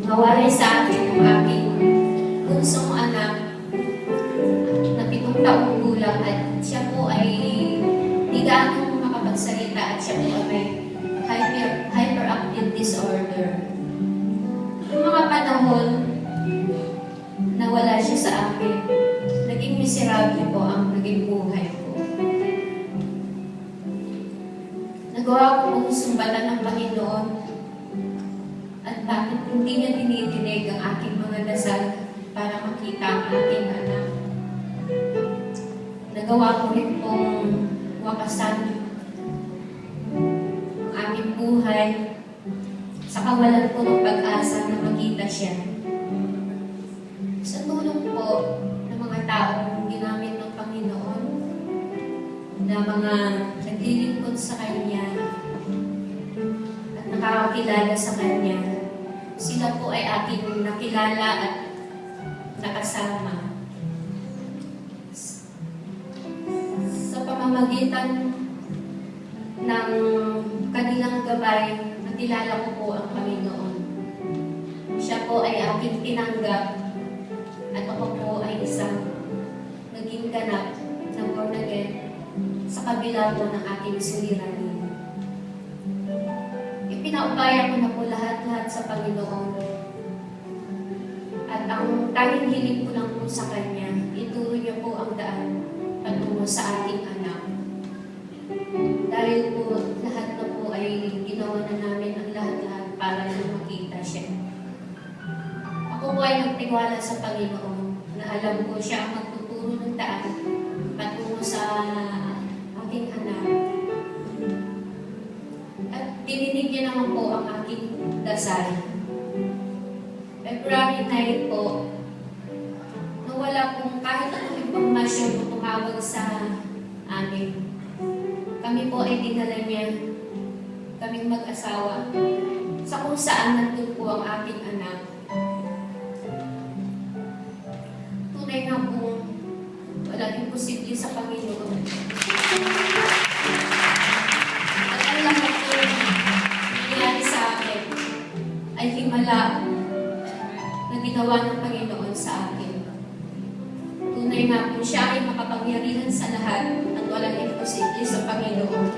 Mawalay sa akin ang aking bunsong anak na 7 taong gulang at siya po ay di gaano makapagsalita at siya po ay may hyperactive disorder. Yung mga panahon na wala siya sa akin, naging miserable po ang naging buhay ko. Nagawa ko pong sumbatan ng Panginoon at bakit hindi niya dinidinig ang aking mga dasal para makita ang aking anak. Nagawa ko rin pong wakasan ang aking buhay sa kawalan ko ng pag-asa na makita siya. Sa tulong po ng mga taong ginamit ng Panginoon na mga naglilingkod sa Kanya at nakakakilala sa Kanya, sila po ay aking nakilala at nakasama. Sa pamamagitan ng kanilang gabay, nakilala ko po ang Panginoon. Siya po ay aking tinanggap at ako po ay isang naging ganap na born again sa kabila po ng aking suliranin. Ipinaubaya ko na po lahat-lahat sa Panginoon. At ang tanging hiling ko lang po sa Kanya, ituro niya po ang daan patungo sa ating anak. Dahil po lahat na po ay ginawa na namin ang lahat-lahat para na makita siya. Ako po ay nagtiwala sa Panginoon na alam ko siya ang magtuturo ng daan patungo sa aking anak. At dininig niya naman po ang aking dasal. February 9 po, nawala pong kahit anong impormasyon o tumawag sa amin. Kami po ay dinala niya, kaming mag-asawa, sa kung saan nandun po ang aking anak. Tunay nga po, walang imposible sa Panginoon. At ang lahat po nangyari sa akin ay himala na ginawa ng Panginoon sa akin. Tunay nga po siya ay makapangyarihan sa lahat at walang imposible sa Panginoon.